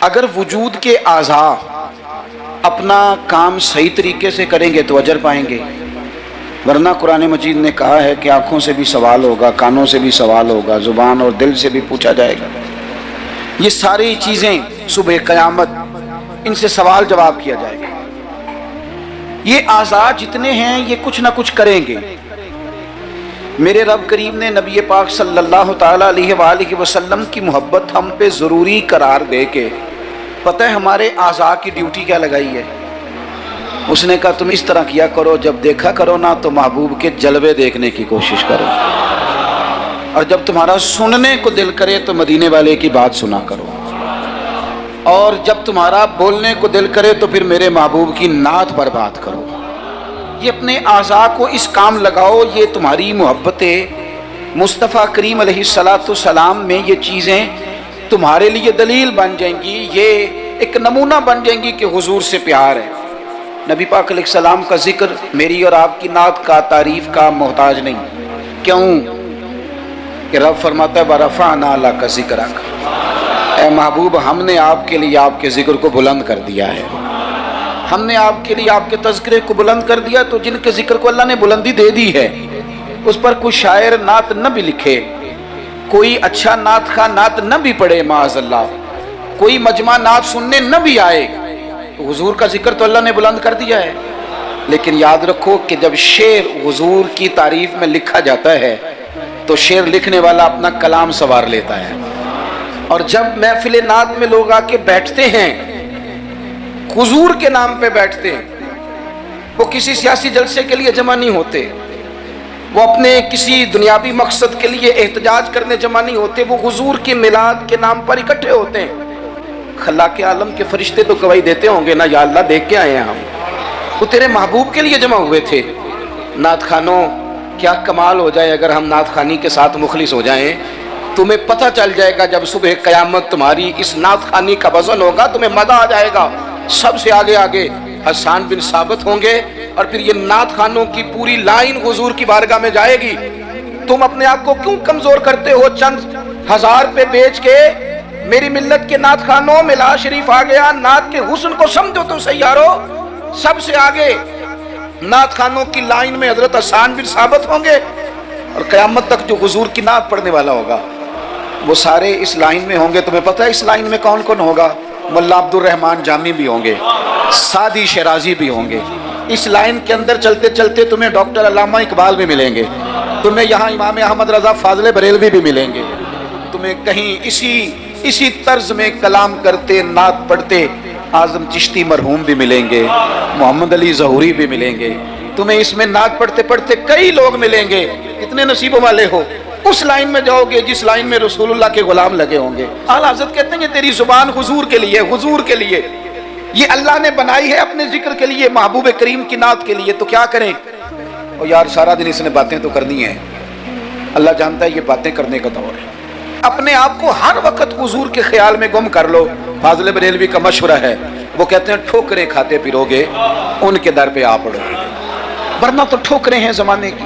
اگر وجود کے اعضاء اپنا کام صحیح طریقے سے کریں گے تو اجر پائیں گے، ورنہ قرآن مجید نے کہا ہے کہ آنکھوں سے بھی سوال ہوگا، کانوں سے بھی سوال ہوگا، زبان اور دل سے بھی پوچھا جائے گا۔ یہ ساری چیزیں صبح قیامت ان سے سوال جواب کیا جائے گا۔ یہ اعضاء جتنے ہیں یہ کچھ نہ کچھ کریں گے۔ میرے رب کریم نے نبی پاک صلی اللہ تعالیٰ علیہ وآلہ وسلم کی محبت ہم پہ ضروری قرار دے کے پتہ ہے ہمارے اعضاء کی ڈیوٹی کیا لگائی ہے؟ اس نے کہا تم اس طرح کیا کرو، جب دیکھا کرو نا تو محبوب کے جلوے دیکھنے کی کوشش کرو، اور جب تمہارا سننے کو دل کرے تو مدینے والے کی بات سنا کرو، اور جب تمہارا بولنے کو دل کرے تو پھر میرے محبوب کی نعت پر بات کرو۔ یہ اپنے اعضاء کو اس کام لگاؤ، یہ تمہاری محبت مصطفیٰ کریم علیہ السلام میں یہ چیزیں تمہارے لیے دلیل بن جائیں گی، یہ ایک نمونہ بن جائیں گی کہ حضور سے پیار ہے۔ نبی پاک علیہ السلام کا ذکر میری اور آپ کی نعت کا، تعریف کا محتاج نہیں۔ کیوں کہ رب فرماتا ہے وَرَفَعْنَا لَكَ ذِكْرَكَ، اے محبوب ہم نے آپ کے لیے آپ کے ذکر کو بلند کر دیا ہے، ہم نے آپ کے لیے آپ کے تذکرے کو بلند کر دیا۔ تو جن کے ذکر کو اللہ نے بلندی دے دی ہے اس پر کوئی شاعر نعت نہ بھی لکھے، کوئی اچھا نعت خواہ نعت نہ بھی پڑھے معاذ اللہ، کوئی مجمع نعت سننے نہ بھی آئے، تو حضور کا ذکر تو اللہ نے بلند کر دیا ہے۔ لیکن یاد رکھو کہ جب شعر حضور کی تعریف میں لکھا جاتا ہے تو شعر لکھنے والا اپنا کلام سنوار لیتا ہے، اور جب محفل نعت میں لوگ آ کے بیٹھتے ہیں حضور کے نام پہ بیٹھتے ہیں، وہ کسی سیاسی جلسے کے لیے جمع نہیں ہوتے، وہ اپنے کسی دنیاوی مقصد کے لیے احتجاج کرنے جمع نہیں ہوتے، وہ حضور کی میلاد کے نام پر اکٹھے ہوتے ہیں۔ خلاق عالم کے فرشتے تو گواہی دیتے ہوں گے نا، یا اللہ دیکھ کے آئے ہیں ہم، وہ تیرے محبوب کے لیے جمع ہوئے تھے۔ نعت خانوں کیا کمال ہو جائے اگر ہم نعت خانی کے ساتھ مخلص ہو جائیں، تمہیں پتہ چل جائے گا جب صبح قیامت تمہاری اس نعت خانی کا وزن ہوگا، تمہیں مزہ آ جائے گا۔ سب سے آگے آگے حسان بن ثابت ہوں گے، اور پھر یہ نعت خانوں کی پوری لائن حضور کی بارگاہ میں جائے گی۔ تم اپنے آپ کو کیوں کمزور کرتے ہو؟ چند ہزار پہ بیچ کے میری ملت کے نعت خانوں میں لا شریف آ گیا، نعت کے حسن کو سمجھو تو سیارو۔ سب سے آگے نعت خانوں کی لائن میں حضرت حسان بن ثابت ہوں گے، اور قیامت تک جو حضور کی نعت پڑھنے والا ہوگا وہ سارے اس لائن میں ہوں گے۔ تمہیں پتہ ہے اس لائن میں کون کون ہوگا؟ ملا عبد الرحمن جامی بھی ہوں گے، سعدی شیرازی بھی ہوں گے۔ اس لائن کے اندر چلتے چلتے تمہیں ڈاکٹر علامہ اقبال بھی ملیں گے، تمہیں یہاں امام احمد رضا فاضل بریلوی بھی ملیں گے، تمہیں کہیں اسی طرز میں کلام کرتے نعت پڑھتے اعظم چشتی مرحوم بھی ملیں گے، محمد علی ظہوری بھی ملیں گے، تمہیں اس میں نعت پڑھتے پڑھتے کئی لوگ ملیں گے۔ کتنے نصیبوں والے ہو، اس لائن میں جاؤ گے جس لائن میں رسول اللہ کے غلام لگے ہوں گے۔ اعلیٰ حضرت کہتے ہیں کہ تیری زبان حضور کے لیے، حضور کے لیے یہ اللہ نے بنائی ہے اپنے ذکر کے لیے، محبوب کریم کی نعت کے لیے۔ تو کیا کریں؟ اور یار سارا دن اس نے باتیں تو کرنی ہیں، اللہ جانتا ہے یہ باتیں کرنے کا دور ہے۔ اپنے آپ کو ہر وقت حضور کے خیال میں گم کر لو۔ فاضل بریلوی کا مشورہ ہے، وہ کہتے ہیں ٹھوکریں کھاتے پھرو گے ان کے در پہ آ پڑو، ورنہ تو ٹھوکریں ہیں زمانے کی۔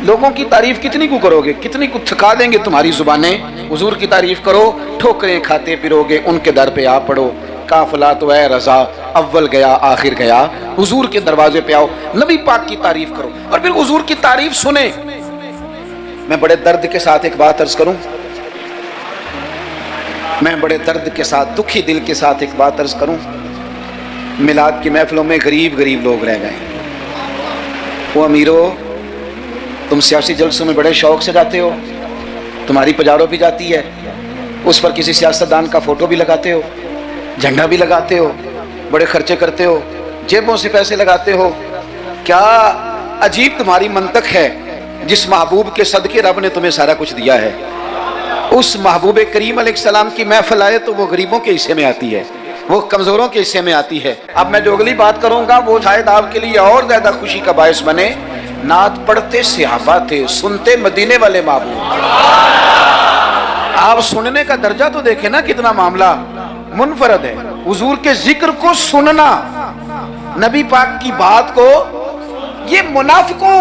لوگوں کی تعریف کتنی کو کرو گے، کتنی کو تھکا دیں گے تمہاری زبانیں۔ حضور کی تعریف کرو، ٹھوکریں کھاتے پھرو گے ان کے در پہ آ پڑو۔ قافلہ تو اے رضا اول گیا آخر گیا، حضور کے دروازے پہ آؤ، نبی پاک کی تعریف کرو، اور پھر حضور کی تعریف سنیں۔ میں بڑے درد کے ساتھ ایک بات عرض کروں، میں بڑے درد کے ساتھ، دکھی دل کے ساتھ ایک بات عرض کروں، میلاد کی محفلوں میں غریب لوگ رہ گئے۔ وہ امیرو، تم سیاسی جلسوں میں بڑے شوق سے جاتے ہو، تمہاری پجارو بھی جاتی ہے، اس پر کسی سیاستدان کا فوٹو بھی لگاتے ہو، جھنڈا بھی لگاتے ہو، بڑے خرچے کرتے ہو، جیبوں سے پیسے لگاتے ہو۔ کیا عجیب تمہاری منطق ہے، جس محبوب کے صدقے رب نے تمہیں سارا کچھ دیا ہے، اس محبوب کریم علیہ السلام کی محفل آئے تو وہ غریبوں کے حصے میں آتی ہے، وہ کمزوروں کے حصے میں آتی ہے۔ اب میں جو اگلی بات کروں گا وہ شاید آپ کے لیے اور زیادہ خوشی کا باعث بنے۔ نعت پڑھتے صحابہ تھے، سنتے مدینے والے محبوب۔ آپ سننے کا درجہ تو دیکھیں نا، کتنا معاملہ منفرد ہے۔ حضور کے ذکر کو سننا، نبی پاک کی بات کو، یہ منافقوں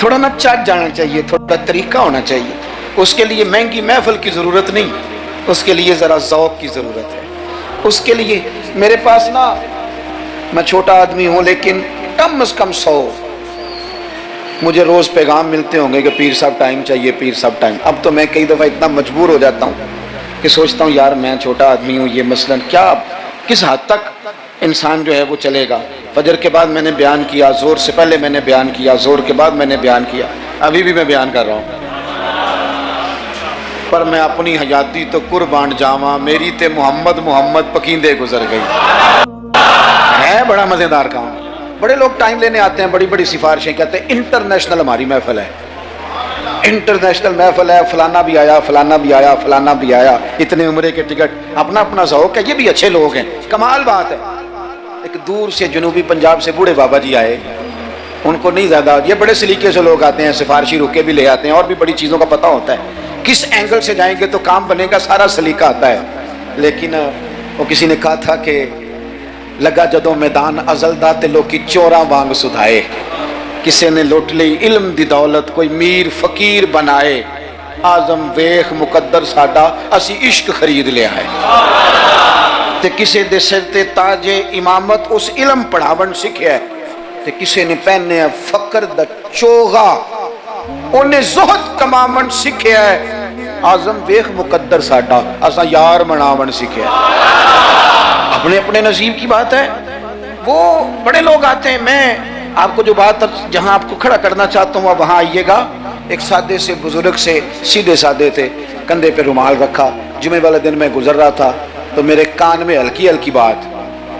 تھوڑا نا چاٹ جانا چاہیے، تھوڑا طریقہ ہونا چاہیے. اس کے لیے مہنگی محفل کی ضرورت نہیں، اس کے لیے ذرا ذوق کی ضرورت ہے. اس کے لیے میرے پاس نا، میں چھوٹا آدمی ہوں لیکن کم از کم 100 مجھے روز پیغام ملتے ہوں گے کہ پیر صاحب ٹائم چاہیے، پیر صاحب ٹائم. اب تو میں کئی دفعہ اتنا مجبور ہو جاتا ہوں کہ سوچتا ہوں یار میں چھوٹا آدمی ہوں، یہ مثلاً کیا کس حد تک انسان جو ہے وہ چلے گا. فجر کے بعد میں نے بیان کیا، زور سے پہلے میں نے بیان کیا، زور کے بعد میں نے بیان کیا، ابھی بھی میں بیان کر رہا ہوں. پر میں اپنی حیاتی تو قربان جاواں، میری تے محمد محمد پکیندے گزر گئی. ہے بڑا مزیدار کام. بڑے لوگ ٹائم لینے آتے ہیں، بڑی بڑی سفارشیں کہتے ہیں انٹرنیشنل ہماری محفل ہے، انٹرنیشنل محفل ہے، فلانا بھی آیا، فلانا بھی آیا، فلانا بھی آیا، اتنے عمرے کے ٹکٹ. اپنا اپنا ذوق ہے، یہ بھی اچھے لوگ ہیں، کمال بات ہے. ایک دور سے جنوبی پنجاب سے بوڑھے بابا جی آئے، ان کو نہیں زیادہ، یہ بڑے سلیقے سے لوگ آتے ہیں، سفارشی رکے بھی لے آتے ہیں، اور بھی بڑی چیزوں کا پتہ ہوتا ہے کس اینگل سے جائیں گے تو کام بنے گا، سارا سلیقہ آتا ہے. لیکن وہ کسی نے کہا تھا کہ لگا جدوں میدان ازل دا تے لوکی چوراں وانگ سدھائے، کسے نے لوٹ لی علم دی دولت کوئی میر فقیر بنائے، آزم ویخ مقدر ساڈا اسی عشق خرید لے آئے. تے کسے دے سر تے تاج امامت اس علم پڑھاون سکھیا ہے، تے کسے نے پہنے فقر دا چوغا انہیں زہد کماون سکھیا ہے، آزم ویخ مقدر ساڈا اسا یار مناون سکھیا ہے. اپنے اپنے نصیب کی بات ہے. وہ بڑے لوگ آتے ہیں. میں آپ کو جو بات جہاں آپ کو کھڑا کرنا چاہتا ہوں وہاں آئیے گا. ایک سادے سے بزرگ سے، سیدھے سادے تھے، کندھے پہ رومال رکھا. جمعے والے دن میں گزر رہا تھا تو میرے کان میں ہلکی ہلکی بات،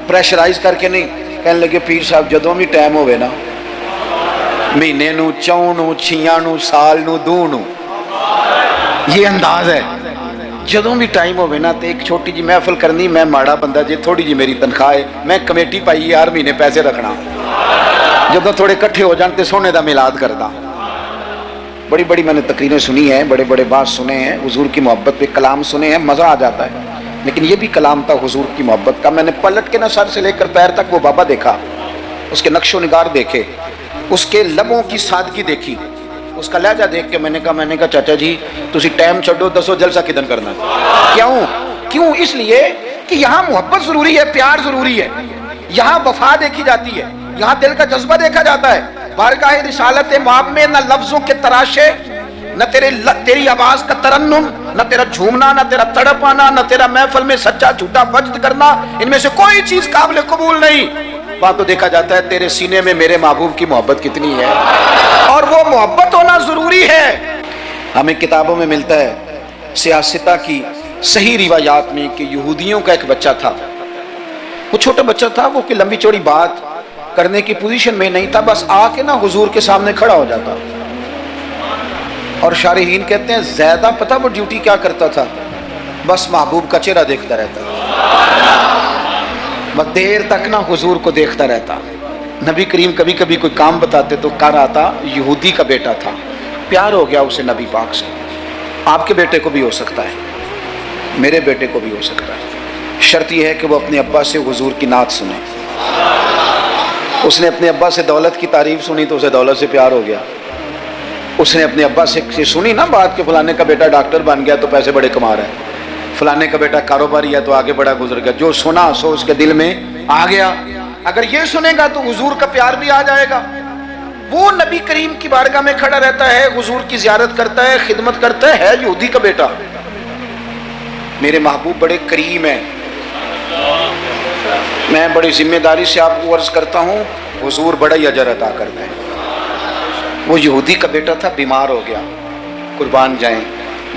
پریشرائز کر کے نہیں، کہنے لگے پیر صاحب جدوں بھی ٹائم ہوئے نا، مہینے نو، چون نو، چھیاں نو، سال نو، دو نو، یہ انداز ہے. جدوں بھی ٹائم ہوئے نا تو ایک چھوٹی جی محفل کرنی. میں ماڑا بندہ جی، تھوڑی جی میری تنخواہ ہے، میں کمیٹی پائی ہر مہینے پیسے رکھنا، جدوں تھوڑے کٹھے ہو جان تے سونے دا میلاد کردا. بڑی بڑی میں نے تقریریں سنی ہیں، بڑے بڑے بات سنے ہیں، حضور کی محبت پہ کلام سنے ہیں، مزہ آ جاتا ہے. لیکن یہ بھی کلام تھا حضور کی محبت کا. میں نے پلٹ کے نہ سر سے لے کر پیر تک وہ بابا دیکھا، اس کے نقش و نگار دیکھے، اس کے لبوں کی سادگی دیکھی، اس کا لہجہ دیکھ کے میں نے کہا چاچا جی تسی ٹائم چھڈو، دسو جلسہ کدن کرنا. کیوں؟ اس لیے کہ یہاں محبت ضروری ہے، پیار ضروری ہے، یہاں وفا دیکھی جاتی ہے، یہاں دل کا جذبہ دیکھا جاتا ہے. بارگاہ رسالت مآب میں نہ لفظوں کے تراشے، نہ تیری آواز کا ترنم، نہ تیرا جھومنا، نہ تیرا تڑپ آنا، نہ تیرا محفل میں سچا جھوٹا وجد کرنا، ان میں سے کوئی چیز قابل قبول نہیں. وہاں تو دیکھا جاتا ہے تیرے سینے میں میرے محبوب کی محبت کتنی ہے، اور وہ محبت ہونا ضروری ہے. ہمیں کتابوں میں ملتا ہے سیاستہ کی صحیح روایات میں کہ یہودیوں کا ایک بچہ تھا. وہ چھوٹا بچہ تھا، وہ کہ لمبی چوڑی بات کرنے کی پوزیشن میں نہیں تھا، بس آ کے نا حضور کے سامنے کھڑا ہو جاتا. اور شارحین کہتے ہیں زیادہ پتہ وہ ڈیوٹی کیا کرتا تھا، بس محبوب کا چہرہ دیکھتا رہتا، بس دیر تک نا حضور کو دیکھتا رہتا. نبی کریم کبھی کبھی کوئی کام بتاتے تو کہہ رہا تھا یہودی کا بیٹا تھا، پیار ہو گیا اسے نبی پاک سے. آپ کے بیٹے کو بھی ہو سکتا ہے، میرے بیٹے کو بھی ہو سکتا ہے. شرط یہ ہے کہ وہ اپنے ابا سے حضور کی نعت سنے. اس نے اپنے ابا سے دولت کی تعریف سنی تو اسے دولت سے پیار ہو گیا. اس نے اپنے ابا سے سنی نا بات کہ فلانے کا بیٹا ڈاکٹر بن گیا تو پیسے بڑے کما رہا ہے، فلانے کا بیٹا کاروباری ہے تو آگے بڑا گزر گیا. جو سنا سو اس کے دل میں آ گیا. اگر یہ سنے گا تو حضور کا پیار بھی آ جائے گا. وہ نبی کریم کی بارگاہ میں کھڑا رہتا ہے، حضور کی زیارت کرتا ہے، خدمت کرتا ہے یہودی کا بیٹا. میرے محبوب بڑے کریم ہیں. میں بڑی ذمہ داری سے آپ کو عرض کرتا ہوں، حضور بڑا ہی اجر عطا کرتے ہیں. وہ یہودی کا بیٹا تھا، بیمار ہو گیا، قربان جائیں.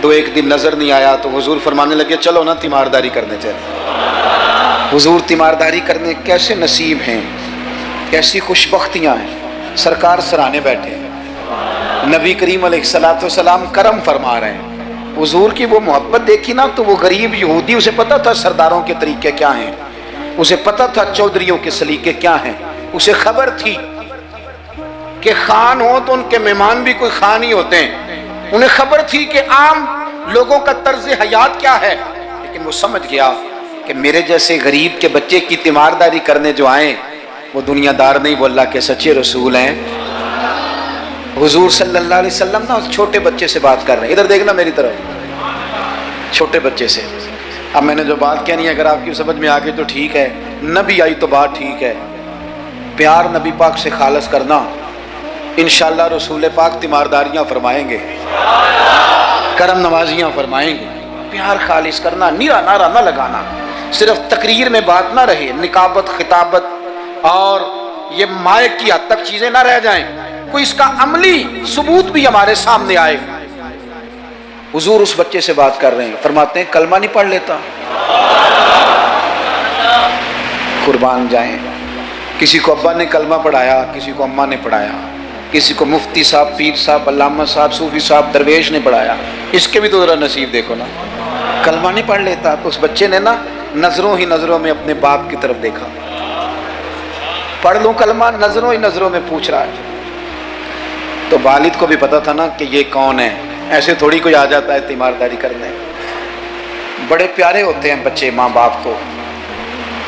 ایک دن نظر نہیں آیا تو حضور فرمانے لگے چلو نا تیمارداری کرنے چلتے. حضور تیمارداری کرنے کیسے نصیب ہیں، کیسی خوش بختیاں ہیں. سرکار سرانے بیٹھے، نبی کریم علیہ الصلوۃ والسلام کرم فرما رہے ہیں. حضور کی وہ محبت دیکھی نا تو وہ غریب یہودی، اسے پتا تھا سرداروں کے طریقے کیا ہیں، اسے پتا تھا چودھریوں کے سلیقے کیا ہیں، اسے خبر تھی کہ خان ہو تو ان کے مہمان بھی کوئی خان ہی ہوتے ہیں. انہیں خبر تھی کہ عام لوگوں کا طرز حیات کیا ہے. لیکن وہ سمجھ گیا کہ میرے جیسے غریب کے بچے کی تیمارداری کرنے جو آئیں وہ دنیا دار نہیں، وہ اللہ کے سچے رسول ہیں. حضور صلی اللہ علیہ وسلم نا چھوٹے بچے سے بات کر رہے ہیں، ادھر دیکھنا میری طرف، چھوٹے بچے سے. اب میں نے جو بات کہنی ہے اگر آپ کی سمجھ میں آ گئی تو ٹھیک ہے، نہ بھی آئی تو بات ٹھیک ہے. پیار نبی پاک سے خالص کرنا، انشاءاللہ رسول پاک تیمارداریاں فرمائیں گے، کرم نوازیاں فرمائیں گے. پیار خالص کرنا، نیرا نعرہ نہ لگانا، صرف تقریر میں بات نہ رہے، نکابت خطابت اور یہ مائک کی حد تک چیزیں نہ رہ جائیں، کوئی اس کا عملی ثبوت بھی ہمارے سامنے آئے. حضور اس بچے سے بات کر رہے ہیں، فرماتے ہیں کلمہ نہیں پڑھ لیتا. قربان جائیں، کسی کو ابا نے کلمہ پڑھایا، کسی کو اماں نے پڑھایا، کسی کو مفتی صاحب، پیر صاحب، علامہ صاحب، صوفی صاحب، درویش نے پڑھایا. اس کے بھی تو ذرا نصیب دیکھو نا، کلمہ نہیں پڑھ لیتا. تو اس بچے نے نا نظروں ہی نظروں میں اپنے باپ کی طرف دیکھا، پڑھ لوں کلمہ، نظروں ہی نظروں میں پوچھ رہا ہے. تو والد کو بھی پتا تھا نا کہ یہ کون ہے، ایسے تھوڑی کوئی آ جاتا ہے تیمارداری کرنے. بڑے پیارے ہوتے ہیں بچے ماں باپ کو.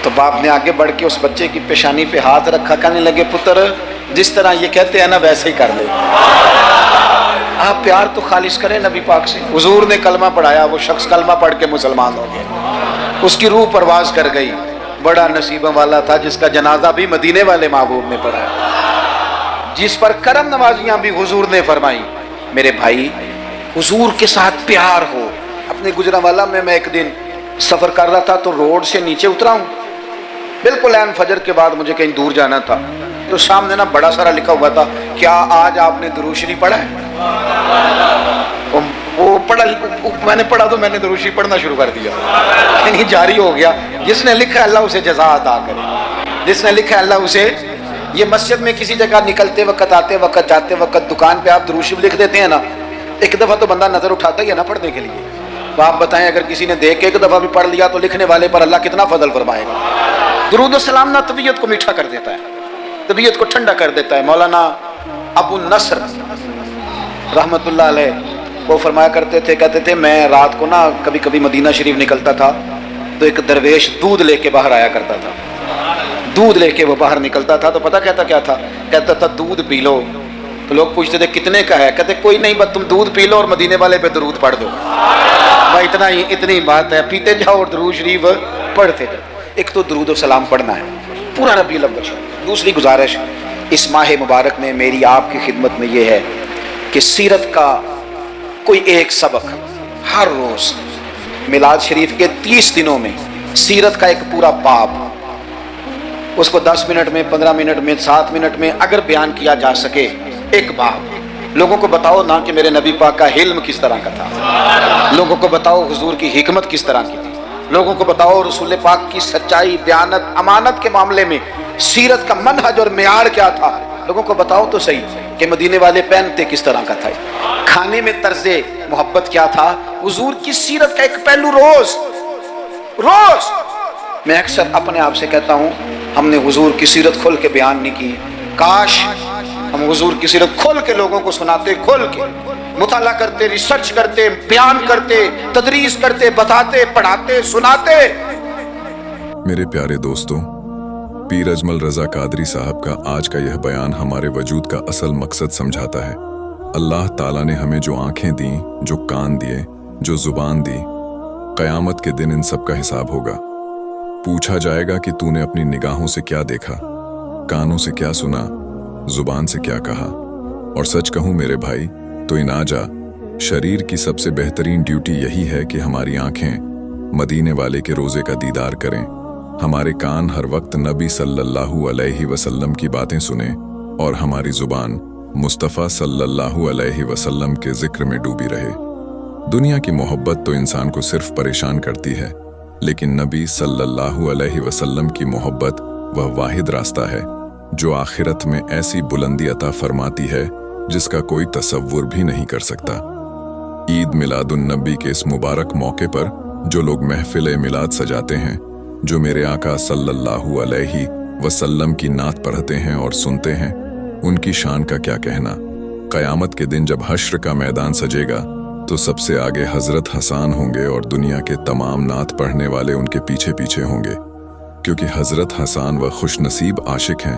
تو باپ نے آگے بڑھ کے اس بچے کی پیشانی پہ ہاتھ رکھا، کہنے لگے پتر جس طرح یہ کہتے ہیں نا ویسے ہی کر لے. آپ پیار تو خالص کریں نبی پاک سے. حضور نے کلمہ پڑھایا، وہ شخص کلمہ پڑھ کے مسلمان ہو گیا، اس کی روح پرواز کر گئی. بڑا نصیبہ والا تھا جس کا جنازہ بھی مدینے والے محبوب نے پڑھا، جس پر کرم نوازیاں بھی حضور نے فرمائی. میرے بھائی حضور کے ساتھ پیار ہو. اپنے گجرانوالہ میں ایک دن سفر کر رہا تھا تو روڈ سے نیچے اترا ہوں، بالکل عین فجر کے بعد مجھے کہیں دور جانا تھا. تو سامنے نا بڑا سارا لکھا ہوا تھا، کیا آج آپ نے درود شریف پڑھا ہے؟ وہ پڑھا، میں نے پڑھا تو میں نے درود شریف پڑھنا شروع کر دیا، یعنی جاری ہو گیا. جس نے لکھا اللہ اسے جزا عطا کرے، جس نے لکھا اللہ اسے. یہ مسجد میں کسی جگہ نکلتے وقت، آتے وقت، جاتے وقت، دکان پہ آپ درود شریف لکھ دیتے ہیں نا، ایک دفعہ تو بندہ نظر اٹھاتا ہی ہے نا پڑھنے کے لیے. تو آپ بتائیں اگر کسی نے دیکھ کے ایک دفعہ بھی پڑھ لیا تو لکھنے والے پر اللہ کتنا فضل فرمائے گا. درود و سلام نہ طبیعت کو میٹھا کر دیتا ہے، طبیعت کو ٹھنڈا کر دیتا ہے. مولانا ابو النصر رحمت اللہ علیہ وہ فرمایا کرتے تھے، کہتے تھے میں رات کو نا کبھی کبھی مدینہ شریف نکلتا تھا تو ایک درویش دودھ لے کے باہر آیا کرتا تھا. دودھ لے کے وہ باہر نکلتا تھا تو پتہ کہتا کیا تھا؟ کہتا تھا دودھ پی لو. تو لوگ پوچھتے تھے کتنے کا ہے؟ کہتے کوئی نہیں، بس تم دودھ پی لو اور مدینے والے پہ درود پڑھ دو. بھائی اتنی بات ہے، پیتے جاؤ اور درود شریف پڑھتے جاؤ. ایک تو درود و سلام پڑھنا ہے پورا ربیع الاول. دوسری گزارش اس ماہ مبارک میں میری آپ کی خدمت میں یہ ہے کہ سیرت کا کوئی ایک سبق ہر روز، میلاد شریف کے 30 دنوں میں سیرت کا ایک پورا باب، اس کو 10 منٹ میں، 15 منٹ میں، 7 منٹ میں اگر بیان کیا جا سکے ایک باب. لوگوں کو بتاؤ نا کہ میرے نبی پاک کا حلم کس طرح کا تھا، لوگوں کو بتاؤ حضور کی حکمت کس طرح کی تھی، لوگوں کو بتاؤ رسول پاک کی سچائی، دیانت، امانت کے معاملے میں سیرت کا منہج اور معیار کیا تھا. لوگوں کو بتاؤ تو صحیح کہ مدینے والے پہنتے کس طرح کا تھا، کھانے میں طرز محبت کیا تھا. حضور کی سیرت کا ایک پہلو روز میں اکثر اپنے آپ سے کہتا ہوں ہم نے حضور کی سیرت کھول کے بیان نہیں کی. کاش ہم حضور کی سیرت کھول کے لوگوں کو سناتے، کھول کے مطالعہ کرتے، ریسرچ کرتے، بیان کرتے، تدریس کرتے، بتاتے، پڑھاتے، سناتے. میرے پیارے دوستوں، پیر اجمل رضا قادری صاحب کا آج کا یہ بیان ہمارے وجود کا اصل مقصد سمجھاتا ہے. اللہ تعالیٰ نے ہمیں جو آنکھیں دیں، جو کان دیے، جو زبان دی، قیامت کے دن ان سب کا حساب ہوگا. پوچھا جائے گا کہ تو نے اپنی نگاہوں سے کیا دیکھا، کانوں سے کیا سنا، زبان سے کیا کہا. اور سچ کہوں میرے بھائی تو ان آجا شریر کی سب سے بہترین ڈیوٹی یہی ہے کہ ہماری آنکھیں مدینے والے کے روزے کا دیدار کریں، ہمارے کان ہر وقت نبی صلی اللہ علیہ وسلم کی باتیں سنیں، اور ہماری زبان مصطفیٰ صلی اللہ علیہ وسلم کے ذکر میں ڈوبی رہے. دنیا کی محبت تو انسان کو صرف پریشان کرتی ہے، لیکن نبی صلی اللہ علیہ وسلم کی محبت وہ واحد راستہ ہے جو آخرت میں ایسی بلندی عطا فرماتی ہے جس کا کوئی تصور بھی نہیں کر سکتا. عید میلاد النبی کے اس مبارک موقع پر جو لوگ محفل میلاد سجاتے ہیں، جو میرے آقا صلی اللہ علیہ وسلم کی نعت پڑھتے ہیں اور سنتے ہیں، ان کی شان کا کیا کہنا. قیامت کے دن جب حشر کا میدان سجے گا تو سب سے آگے حضرت حسان ہوں گے اور دنیا کے تمام نعت پڑھنے والے ان کے پیچھے پیچھے ہوں گے، کیونکہ حضرت حسان وہ خوش نصیب عاشق ہیں